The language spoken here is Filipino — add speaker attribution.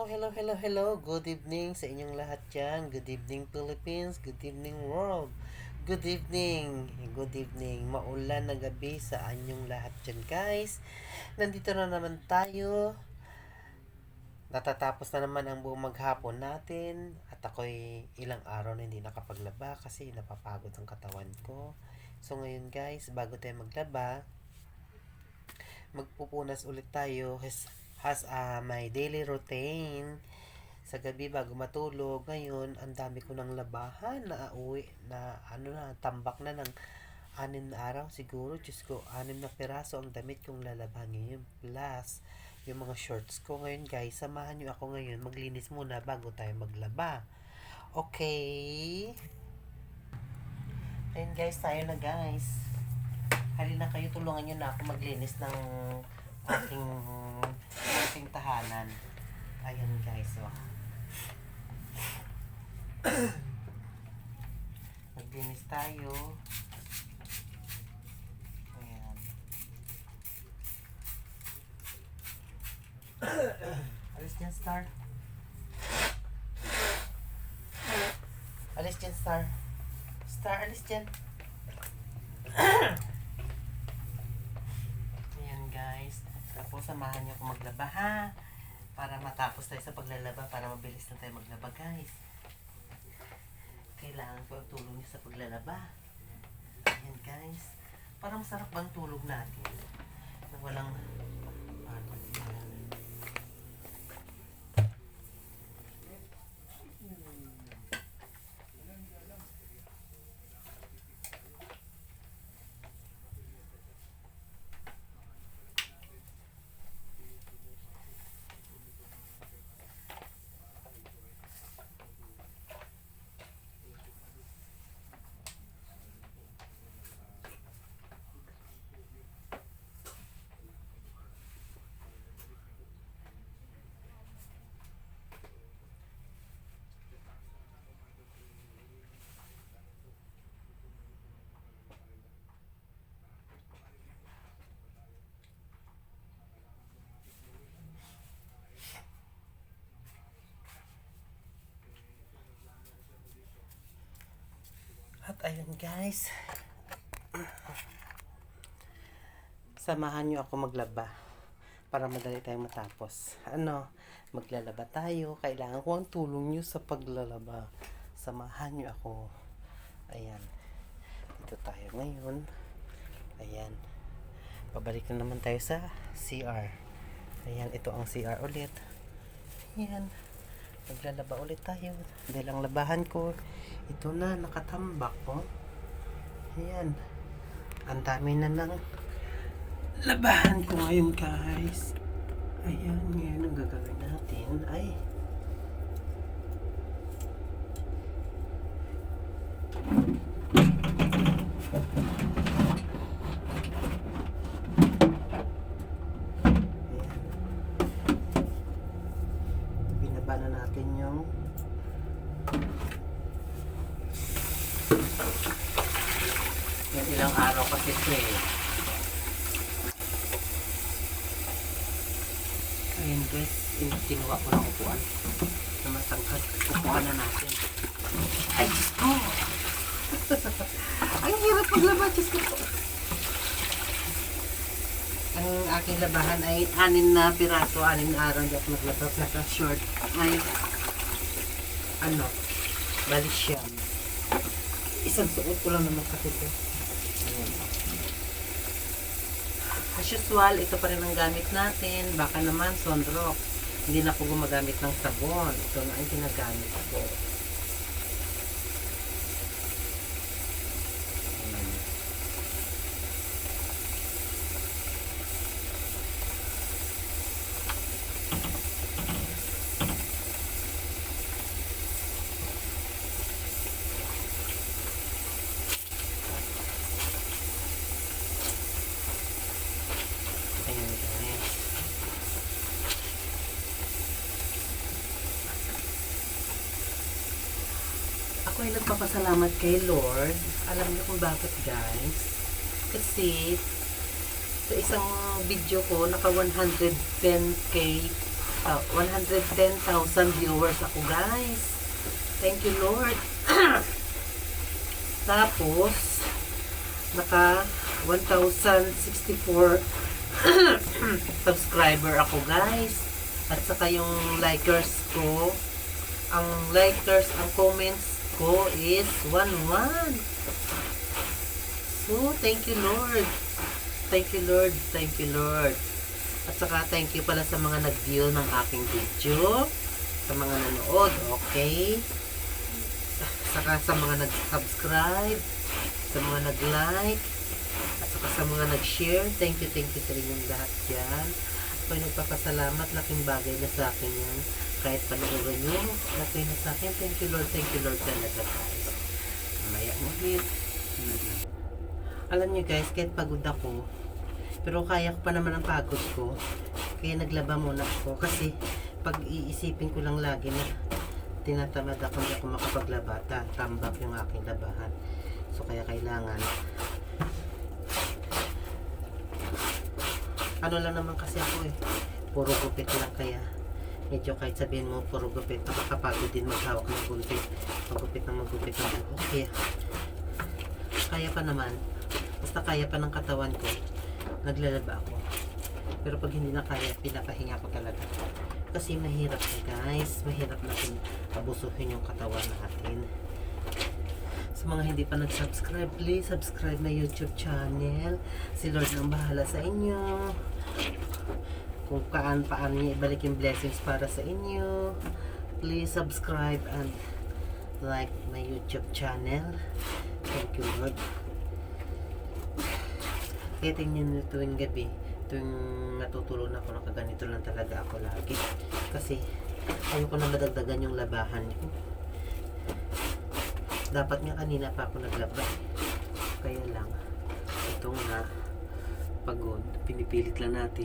Speaker 1: Hello. Good evening sa inyong lahat dyan. Good evening Philippines. Good evening world. Good evening. Good evening. Maulan na gabi sa anyong lahat dyan guys. Nandito na naman tayo. Natatapos na naman ang buong maghapon natin. At ako'y ilang araw na hindi nakapaglaba kasi napapagod ang katawan ko. So ngayon guys, bago tayo maglaba, magpupunas ulit tayo has my daily routine sa gabi bago matulog. Ngayon ang dami ko ng labahan na uwi na tambak na ng 6 na araw siguro. Diyos ko, 6 na piraso ang damit kong lalaban ngayon, plus yung mga shorts ko. Ngayon guys, samahan nyo ako ngayon, maglinis muna bago tayo maglaba. Okay, ayun guys, tayo na guys. Halina kayo, tulungan nyo na ako maglinis ng aking tahanan. Ayan guys, maglinis tayo. Ayan. Alis dyan, Star. Alis dyan, Star. Star, alis dyan. Guys, tapos samahan niyo ako maglaba ha, para matapos tayo sa paglalaba, para mabilis na tayo maglaba guys. Kailangan ko ang tulong niyo sa paglalaba. Ayan guys, para masarap bang tulog natin na walang At ayun guys, samahan nyo ako maglaba para madali tayong matapos. Maglalaba tayo. Kailangan ko ang tulong nyo sa paglalaba. Samahan nyo ako. Ayan, dito tayo ngayon. Ayan, pabalik na naman tayo sa CR. Ayan, ito ang CR ulit. Ayan, maglalaba ulit tayo dahil ang labahan ko ito na, nakatambak po. Ayan, ang dami na ng labahan ko ngayon guys. Ayan, ngayon ang gagawin natin ay binaba na natin yung ilang araw kasi ito Ayan guys, kinuha ko ng upuan na matangkad. Upuan na natin. Ay, Diyos ko! Ang hirap maglaba, Diyos ko. Ang aking labahan ay 6 na piraso, 6 na araw hindi ako maglaba. Plus ang short ay bali siyam. Isang suot ko lang naman kasi ito. As usual, ito pa rin ang gamit natin. Baka naman, Sunrock. Hindi na ako gumagamit ng sabon. Ito na ang ginagamit ko. Ako ay nagpapasalamat kay Lord. Alam niyo kung bakit guys? Kasi sa isang video ko, naka 110k 110,000 viewers ako, guys. Thank you, Lord. Tapos, naka 1,064 subscriber ako, guys. At saka yung likers ko, ang comments ko is 11. So, thank you, Lord. Thank you, Lord. Thank you, Lord. At saka, thank you pala sa mga nag-view ng aking video. Sa mga nanood, okay? Saka sa mga nag-subscribe, sa mga nag-like, at saka sa mga nag-share. Thank you sa inyong lahat yan. Ako'y nagpapasalamat. Laking bagay na sa akin yan. Kahit panoorin nyo, laki na sa akin. Thank you, Lord talaga, guys. Mamaya ulit. Alam nyo, guys, kahit pagod ako, pero kaya ko pa naman ang pagod ko. Kaya naglaba muna ako. Kasi, pag iisipin ko lang lagi na tinatamad ako, hindi ako makapaglaba. Tambak yung aking labahan. So, kaya kailangan. Ano lang naman kasi ako eh. Puro gupit lang, kaya medyo kahit sabihin mo puro gupit, nakakapagod din maghawak ng gulpit. Magupit ng buhok. Kaya pa naman. Basta kaya pa ng katawan ko, naglalaba ako. Pero pag hindi na kaya, pinapahinga ko talaga. Kasi mahirap guys. Mahirap natin abusuhin yung katawan natin. Sa mga hindi pa nag-subscribe, please subscribe my YouTube channel. Si Lord ang bahala sa inyo. Kung paano niya ibalik yung blessings para sa inyo. Please subscribe and like my YouTube channel. Thank you, Lord. Kaya tingnan nyo tuwing gabi, tuwing matutulog na ako, nakaganito lang talaga ako lagi. Kasi ayoko na madagdagan yung labahan ko. Dapat nga kanina pa ako naglaba. Kaya lang, ito nga, pagod, pinipilit lang natin.